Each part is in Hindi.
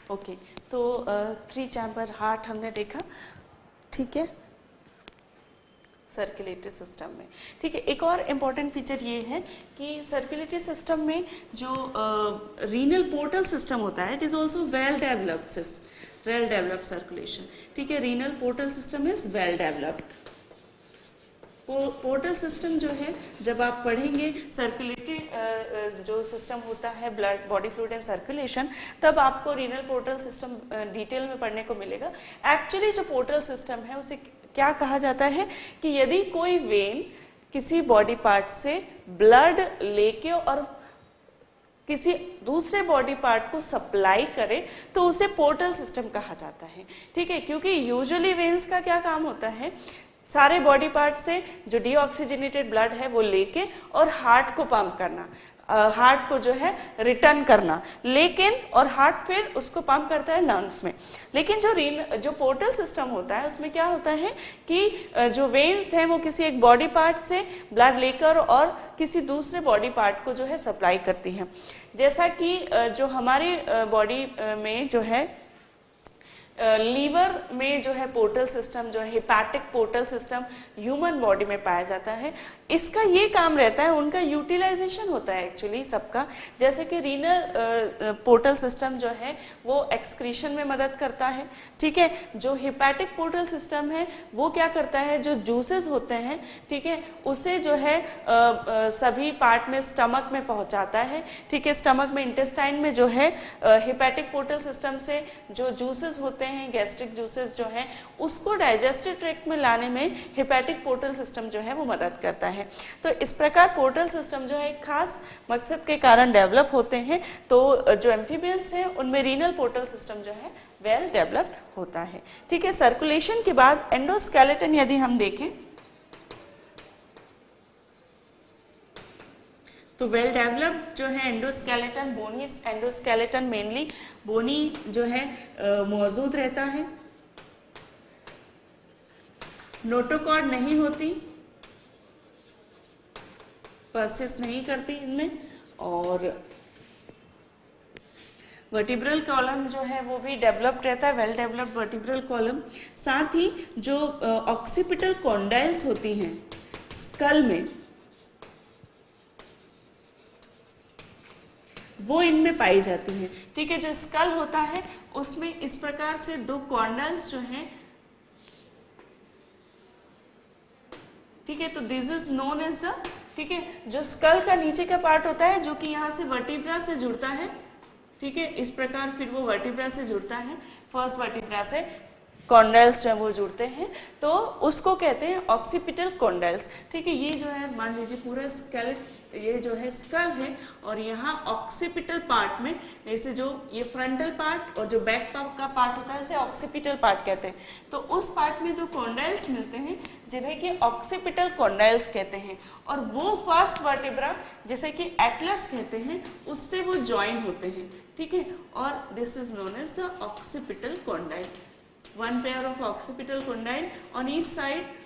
ओके, तो 3 चैम्बर हार्ट हमने देखा, ठीक है, सर्कुलेटरी सिस्टम में। ठीक है, एक और इम्पॉर्टेंट फीचर ये है कि सर्कुलेटरी सिस्टम में जो रीनल पोर्टल सिस्टम होता है, it is also well developed circulation. ठीक है, renal portal system is well developed. Portal system जो है, जब आप पढ़ेंगे सर्कुलेटरी जो सिस्टम होता है, blood, body fluid and circulation, तब आपको रीनल पोर्टल सिस्टम डिटेल में पढ़ने को मिलेगा। एक्चुअली जो पोर्टल सिस्टम है उसे क्या कहा जाता है कि यदि कोई वेन किसी बॉडी पार्ट से ब्लड लेके और किसी दूसरे बॉडी पार्ट को सप्लाई करे तो उसे पोर्टल सिस्टम कहा जाता है। ठीक है, क्योंकि यूजुअली वेन्स का क्या काम होता है, सारे बॉडी पार्ट से जो डीऑक्सीजनेटेड ब्लड है वो लेके और हार्ट को पंप करना, हार्ट को जो है रिटर्न करना, लेकिन और हार्ट फिर उसको पंप करता है लंग्स में। लेकिन जो पोर्टल सिस्टम होता है उसमें क्या होता है कि जो वेन्स हैं वो किसी एक बॉडी पार्ट से ब्लड लेकर और किसी दूसरे बॉडी पार्ट को जो है सप्लाई करती है। जैसा कि जो हमारी बॉडी में जो है लीवर में जो है पोर्टल सिस्टम, जो है hepatic portal system human body में पाया जाता है, इसका ये काम रहता है, उनका यूटिलाइजेशन होता है एक्चुअली सबका। जैसे कि रीनल पोर्टल सिस्टम जो है वो एक्सक्रीशन में मदद करता है। ठीक है, जो हिपैटिक पोर्टल सिस्टम है वो क्या करता है, जो जूसेस होते हैं, ठीक है, उसे जो है सभी पार्ट में स्टमक में पहुंचाता है। ठीक है, स्टमक में, इंटेस्टाइन में जो है हिपैटिक पोर्टल सिस्टम से जो जूसेस होते हैं, गैस्ट्रिक जूसेस जो हैं, उसको डाइजेस्टिव ट्रैक्ट में लाने में हिपैटिक पोर्टल सिस्टम जो है वो मदद करता है। तो इस प्रकार पोर्टल सिस्टम जो है एक खास मकसद के कारण डेवलप होते हैं। तो जो एम्फीबियंस हैं उनमें रीनल पोर्टल सिस्टम जो है वेल डेवलप्ड होता है। ठीक है, सर्कुलेशन के बाद एंडोस्केलेटन यदि हम देखें तो वेल डेवलप्ड जो है एंडोस्केलेटन, बोनी एंडोस्केलेटन मेनली बोनी जो है मौजूद रहता है। नोटोकॉर्ड नहीं होती, परसिस्ट नहीं करती इनमें, और वर्टिब्रल कॉलम जो है वो भी डेवलप्ड रहता है, वेल डेवलप्ड वर्टिब्रल कॉलम। साथ ही जो ऑक्सीपिटल कॉन्डाइल्स होती हैं स्कल में, वो इनमें पाई जाती हैं। ठीक है, जो स्कल होता है उसमें इस प्रकार से 2 कॉन्डाइल्स जो हैं, ठीक है, तो this is known as the, ठीक है, जो स्कल का नीचे का पार्ट होता है जो कि यहाँ से वर्टिब्रा से जुड़ता है, ठीक है, इस प्रकार फिर वो वर्टिब्रा से जुड़ता है, फर्स्ट वर्टिब्रा से कॉन्डाइल्स जो है वो जुड़ते हैं, तो उसको कहते हैं ऑक्सीपिटल कॉन्डाइल्स। ठीक है, ये जो है मान लीजिए पूरा स्केल, ये जो है स्कल है और यहाँ ऑक्सीपिटल पार्ट में, जैसे जो ये फ्रंटल पार्ट और जो बैक का पार्ट होता है उसे ऑक्सीपिटल पार्ट कहते हैं। तो उस पार्ट में 2 कॉन्डाइल्स मिलते हैं जिन्हें कि ऑक्सीपिटल कॉन्डाइल्स कहते हैं, और वो फर्स्ट वर्टिब्रा जिसे कि एटलस कहते हैं उससे वो ज्वाइन होते हैं। ठीक है, और this is known as the occipital condyle, 1 pair of occipital condyle on each side.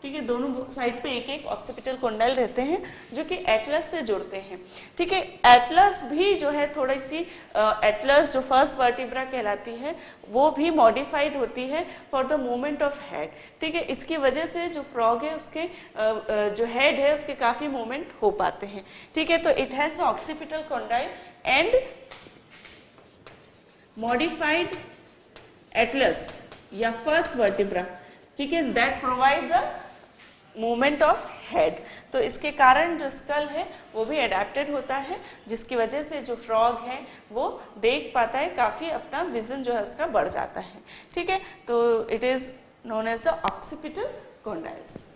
ठीक है, दोनों साइड पे एक एक ऑक्सीपिटल कॉन्डाइल रहते हैं जो कि एटलस से जुड़ते हैं। ठीक है, एटलस भी जो है थोड़ी सी, एटलस जो फर्स्ट वर्टिब्रा कहलाती है वो भी मॉडिफाइड होती है for the movement of head. ठीक है, इसकी वजह से जो फ्रॉग है उसके जो हेड है उसके काफी मूवमेंट हो पाते हैं। ठीक है, तो it has occipital condyle and modified Atlas या फर्स्ट वर्टिब्रा, ठीक है, that provide the movement of head. तो इसके कारण जो स्कल है वो भी अडेप्टेड होता है, जिसकी वजह से जो फ्रॉग है वो देख पाता है, काफी अपना विजन जो है उसका बढ़ जाता है। ठीक है, तो it is known as the occipital condyles.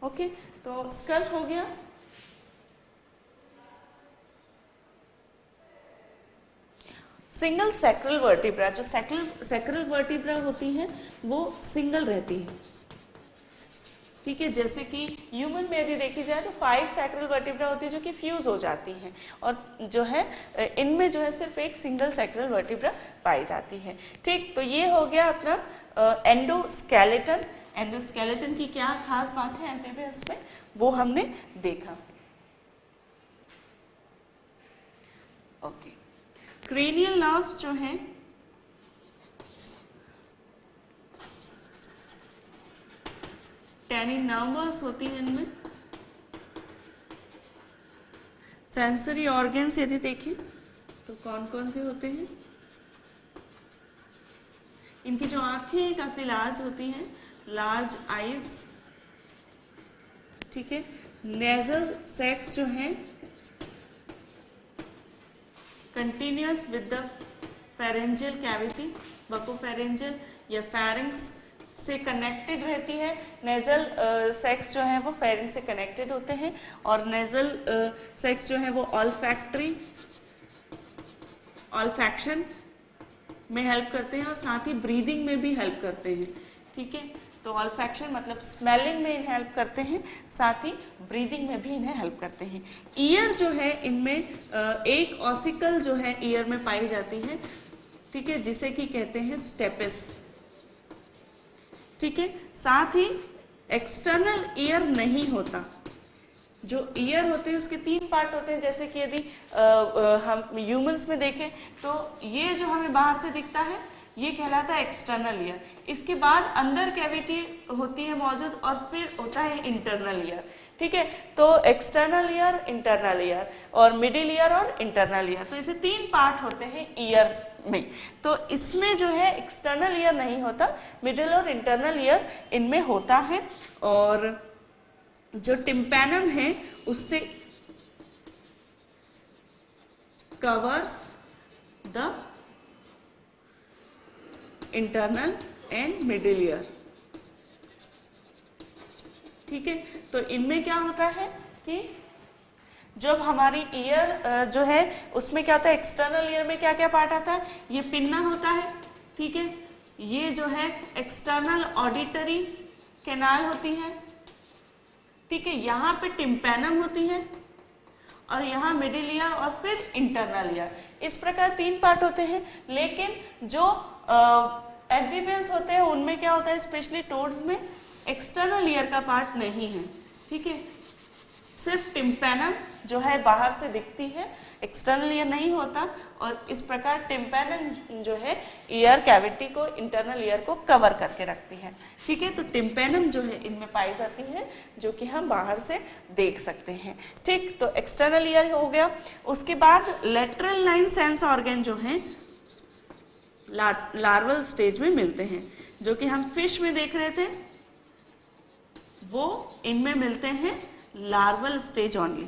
Okay, तो स्कल हो गया। सिंगल सैक्रल वर्टिब्रा, जो सैक्रल वर्टिब्रा होती हैं वो सिंगल रहती है। ठीक है, जैसे कि ह्यूमन में यदि देखी जाए तो 5 सैक्रल वर्टिब्रा होती है जो कि फ्यूज हो जाती हैं, और जो है इनमें जो है सिर्फ एक सिंगल सैक्रल वर्टिब्रा पाई जाती है। ठीक, तो ये हो गया अपना एंडोस्केलेटन। एंडोस्केलेटन की क्या खास बात है एम्फीबियंस में वो हमने देखा। ओके, क्रेनियल नर्व्स जो हैं टेनी नर्व्स होती हैं इनमें। सेंसरी ऑर्गन्स यदि देखें तो कौन कौन से होते हैं, इनकी जो आंखें काफी लार्ज होती हैं, लार्ज आईज, ठीक है। नेजल सेक्स जो है continuous with the pharyngeal cavity, buccopharyngeal या फेरिंग्स से कनेक्टेड रहती है। नेजल सेक्स जो है वो फेरिंग्स से कनेक्टेड होते हैं, और नेजल सेक्स जो है वो ऑल्फैक्टरी, ऑल्फैक्शन में हेल्प करते हैं और साथ ही ब्रीदिंग में भी हेल्प करते हैं, ठीक है। तो ऑल्फैक्शन मतलब स्मेलिंग में इन्हें हेल्प करते हैं, साथ ही ब्रीदिंग में भी इन्हें हेल्प करते हैं। ईयर जो है इनमें एक ऑसिकल जो है ईयर में पाई जाती है, ठीक है, जिसे कि कहते हैं स्टेपिस, ठीक है। साथ ही एक्सटर्नल ईयर नहीं होता। जो ईयर होते हैं उसके 3 पार्ट होते हैं, जैसे कि यदि हम ह्यूमंस में देखें तो ये जो हमें बाहर से दिखता है ये कहलाता है एक्सटर्नल ईयर। इसके बाद अंदर कैविटी होती है मौजूद, और फिर होता है इंटरनल ईयर, ठीक है। तो एक्सटर्नल ईयर, इंटरनल ईयर, और मिडिल ईयर और इंटरनल ईयर, तो इसे 3 पार्ट होते हैं ईयर में। तो इसमें जो है एक्सटर्नल ईयर नहीं होता, मिडिल और इंटरनल ईयर इनमें होता है। और जो टिम्पैनम है उससे covers the internal and middle ear, ठीक है। तो इनमें क्या होता है कि जब हमारी ईयर जो है उसमें क्या होता है, एक्सटर्नल ईयर में क्या क्या पार्ट आता है, ये पिन्ना होता है, ठीक है। ये जो है एक्सटर्नल ऑडिटरी कैनाल होती है, ठीक है। यहाँ पे टिम्पैनम होती है, और यहाँ मिडिल ईयर और फिर इंटरनल ईयर। इस प्रकार 3 पार्ट होते हैं। लेकिन जो एम्फीबियंस होते हैं उनमें क्या होता है, स्पेशली टोड्स में एक्सटर्नल ईयर का पार्ट नहीं है, ठीक है। सिर्फ टिम्पैनम जो है बाहर से दिखती है, एक्सटर्नल ईयर नहीं होता, और इस प्रकार टिम्पैनम जो है ईयर कैविटी को, इंटरनल ईयर को कवर करके रखती है, ठीक है। तो टिम्पैनम जो है इनमें पाई जाती है, जो कि हम बाहर से देख सकते हैं, ठीक। तो एक्सटर्नल ईयर हो गया। उसके बाद लेटरल लाइन सेंस ऑर्गन जो है लार्वल स्टेज में मिलते हैं, जो कि हम फिश में देख रहे थे, वो इनमें मिलते हैं लार्वल स्टेज ओनली,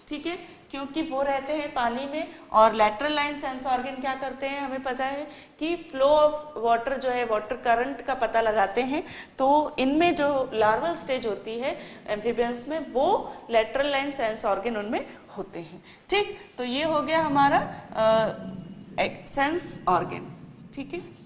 ठीक है, क्योंकि वो रहते हैं पानी में। और लेटरल लाइन सेंस ऑर्गन क्या करते हैं, हमें पता है कि फ्लो ऑफ वाटर जो है, वाटर करंट का पता लगाते हैं। तो इनमें जो लार्वल स्टेज होती है एम्फीबियंस में, वो लेटरल लाइन सेंस ऑर्गन उनमें होते हैं, ठीक। तो ये हो गया हमारा सेंस ऑर्गन, ठीक है।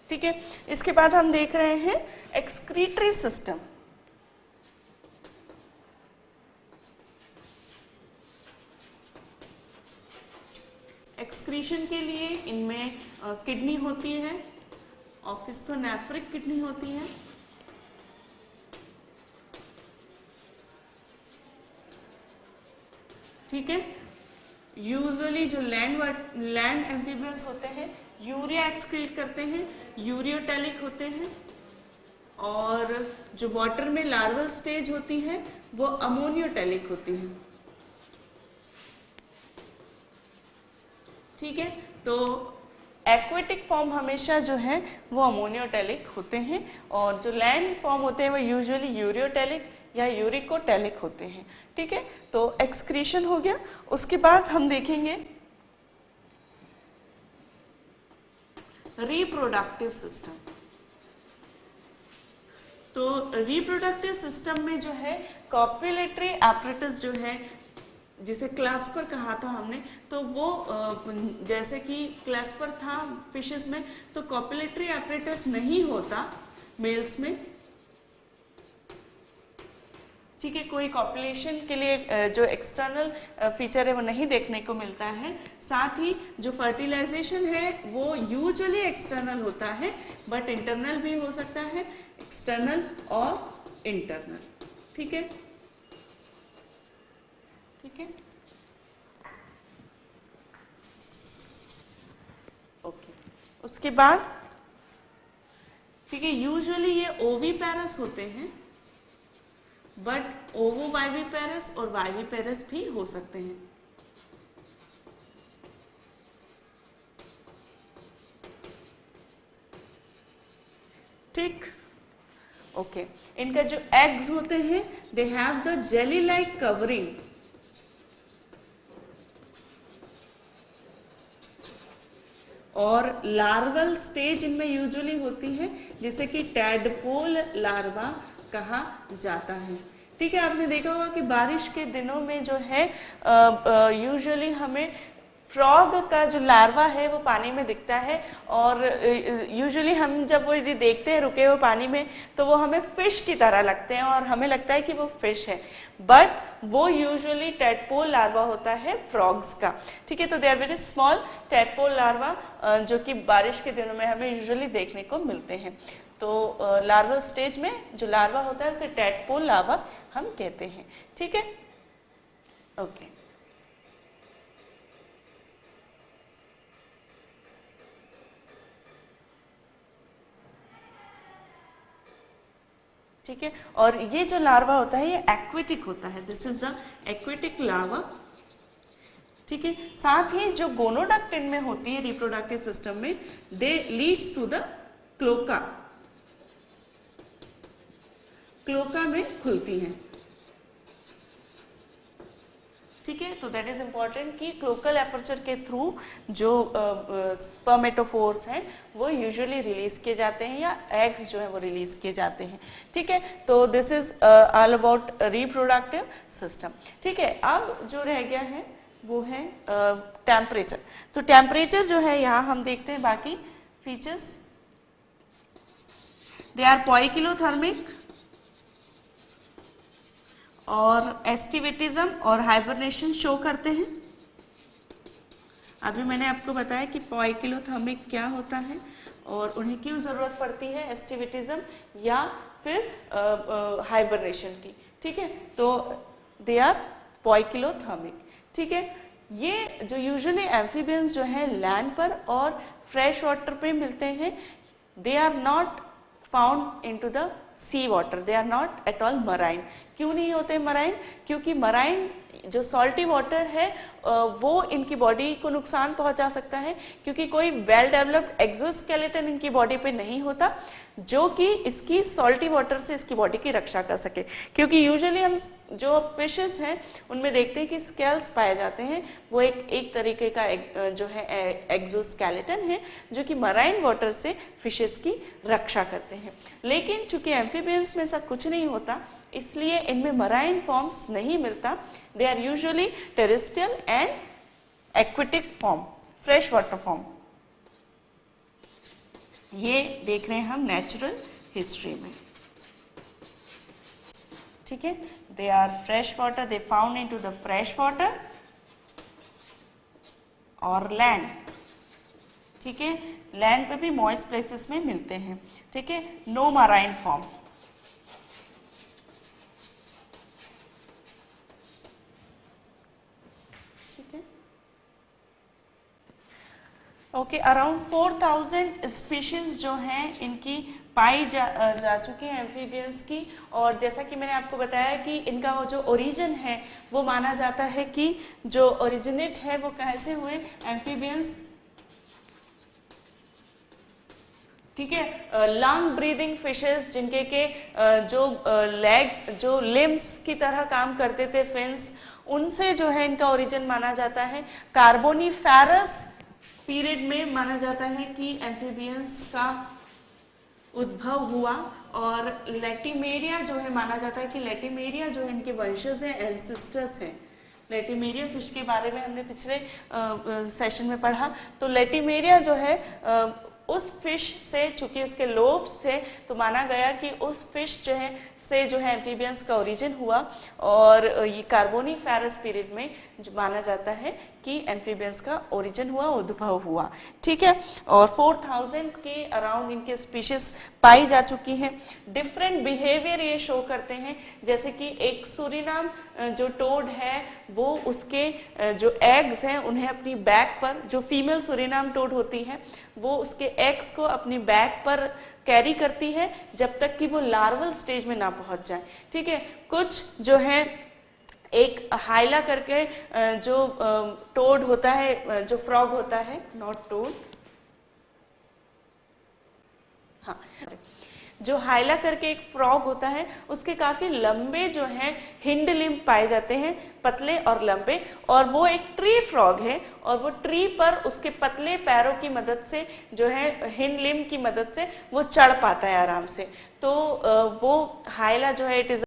ठीक है, इसके बाद हम देख रहे हैं एक्सक्रीटरी सिस्टम। एक्सक्रीशन के लिए इनमें किडनी होती है, ऑफिस्थोनेफ्रिक किडनी होती है, ठीक है। यूजुअली जो लैंड एम्फीबियंस होते हैं यूरिया एक्सक्रीट करते हैं, यूरियोटेलिक होते हैं। और जो वाटर में लार्वल स्टेज होती है वो अमोनियोटेलिक होती है, ठीक है। तो एक्वेटिक फॉर्म हमेशा जो है वो अमोनियोटेलिक होते हैं, और जो लैंड फॉर्म होते हैं वो यूजुअली यूरियोटेलिक या यूरिकोटेलिक होते हैं, ठीक है। तो एक्सक्रीशन हो गया। उसके बाद हम देखेंगे रिप्रोडक्टिव सिस्टम। तो रिप्रोडक्टिव सिस्टम में जो है कॉपुलेटरी एपरेटस जो है, जिसे क्लैस्पर कहा था हमने, तो वो जैसे कि क्लैस्पर था फिशेस में, तो कॉपुलेटरी एपरेटस नहीं होता मेल्स में, ठीक है, कोई कॉपुलेशन के लिए जो एक्सटर्नल फीचर है वो नहीं देखने को मिलता है। साथ ही जो फर्टिलाइजेशन है वो यूजुअली एक्सटर्नल होता है, बट इंटरनल भी हो सकता है, एक्सटर्नल और इंटरनल। ठीक है, ठीक है, ओके। उसके बाद ठीक है, यूजुअली ये ओवीपेरस होते हैं, बट ओवोवाइविपेरस और वाइविपेरस भी हो सकते हैं। ठीक, ओके। इनका जो एग्स होते हैं they have the jelly like covering, और लार्वल स्टेज इनमें यूजुअली होती है, जिसे कि टैडपोल लार्वा कहा जाता है। ठीक है, आपने देखा होगा कि बारिश के दिनों में जो है यूजुअली हमें फ्रॉग का जो लार्वा है वो पानी में दिखता है, और यूजुअली हम जब वो यदि देखते हैं रुके हुए पानी में तो वो हमें फिश की तरह लगते हैं और हमें लगता है कि वो फिश है, बट वो यूजुअली टैडपोल लार्वा होता है फ्रॉग्स का। ठीक है, तो they are very small tadpole larva जो कि बारिश के दिनों में हमें यूजुअली देखने को मिलते हैं। तो लार्वा स्टेज में जो लार्वा होता है उसे टैडपोल लार्वा हम कहते हैं। ठीक है, ओके। ठीक है, और ये जो लार्वा होता है ये एक्वेटिक होता है, this is the aquatic larva. ठीक है, साथ ही जो गोनोडक्ट इनमें होती है रिप्रोडक्टिव सिस्टम में, they leads to the cloaca, cloaca में खुलती हैं। ठीक है, तो दैट इज इंपॉर्टेंट कि क्लोकल एपर्चर के थ्रू जो स्पर्मेटोफोर्स हैं वो यूजुअली रिलीज किए जाते हैं, या एग्स जो है वो रिलीज किए जाते हैं। ठीक है, तो this is all about reproductive system. ठीक है, अब जो रह गया है वो है टेम्परेचर। तो टेम्परेचर जो है यहाँ हम देखते हैं बाकी फीचर्स, दे आर पोइकिलोथर्मिक और एस्टिवेटिज्म और हाइबरनेशन शो करते हैं। अभी मैंने आपको बताया कि पोइकिलोथर्मिक क्या होता है और उन्हें क्यों जरूरत पड़ती है, एस्टिवेटिज्म या फिर हाइबरनेशन की। ठीक है, तो दे आर पोइकिलोथर्मिक। ठीक है, ये जो यूजुअली एम्फीबियंस जो है लैंड पर और फ्रेश वाटर पे मिलते हैं, they are not found into the sea water, they are not at all marine. क्यों नहीं होते मराइन? क्योंकि मराइन जो सॉल्टी वाटर है वो इनकी बॉडी को नुकसान पहुंचा सकता है, क्योंकि कोई वेल डेवलप्ड एक्सोस्केलेटन इनकी बॉडी पे नहीं होता जो कि इसकी सॉल्टी वाटर से इसकी बॉडी की रक्षा कर सके। क्योंकि यूजुअली हम जो फिशेस हैं उनमें देखते हैं कि स्केल्स पाए जाते हैं, वो एक तरीके का जो है एक्सोस्केलेटन है जो कि मराइन वाटर से फिशेस की रक्षा करते हैं। लेकिन चूंकि एम्फीबियंस में ऐसा कुछ नहीं होता, इसलिए इनमें मराइन फॉर्म्स नहीं मिलता। They are usually terrestrial and aquatic form, fresh water form. ये देख रहे हैं हम नेचुरल हिस्ट्री में। ठीक है, they are fresh water, they found into the fresh water और लैंड। ठीक है, लैंड पे भी मॉइस्ट प्लेसेस में मिलते हैं। ठीक है, no marine form. Okay, around 4000 species जो हैं इनकी पाई जा चुकी है एम्फीबियंस की। और जैसा कि मैंने आपको बताया कि इनका जो ओरिजिन है वो माना जाता है कि जो ओरिजिनेट है वो कैसे हुए, एम्फीबियंस। ठीक है, लंग ब्रीदिंग फिशेस जिनके के जो लेग्स जो लिम्स की तरह काम करते थे, फिन्स, उनसे जो है इनका ओरिजिन माना जाता है। कार्बोनिफेरस पीरियड में माना जाता है कि एम्फीबियंस का उद्भव हुआ। और लेटिमेरिया जो है माना जाता है कि लेटिमेरिया जो है इनके वंशज हैं, एंसेस्टर्स हैं। लेटिमेरिया फिश के बारे में हमने पिछले सेशन में पढ़ा। तो लेटिमेरिया जो है उस फिश से, चूंकि उसके लोब्स थे, तो माना गया कि उस फिश जो है से जो है एम्फीबियंस का ओरिजिन हुआ, और ये कार्बोनिफेरस पीरियड में जो माना जाता है कि एम्फीबियंस का ओरिजिन हुआ, उद्भव हुआ। ठीक है, और 4000 के अराउंड इनके स्पीशीज पाई जा चुकी हैं। डिफरेंट बिहेवियर ये शो करते हैं, जैसे कि एक सूरीनाम जो टोड है वो उसके जो एग्स हैं उन्हें अपनी बैक पर, जो फीमेल सूरीनाम टोड होती है वो उसके एग्स को अपनी बैक पर कैरी करती है जब तक कि वो लार्वल स्टेज में ना पहुंच जाए। ठीक है, कुछ जो है एक हाइला करके जो टोड होता है, जो फ्रॉग होता है, नॉट टोड, हाँ, जो हाइला करके एक फ्रॉग होता है, उसके काफी लंबे जो हैं हिंड लिम्ब पाए जाते हैं, पतले और लंबे, और वो एक ट्री फ्रॉग है, और वो ट्री पर उसके पतले पैरों की मदद से जो है हिंड लिम्ब की मदद से वो चढ़ पाता है आराम से। तो वो हाइला जो है इट इज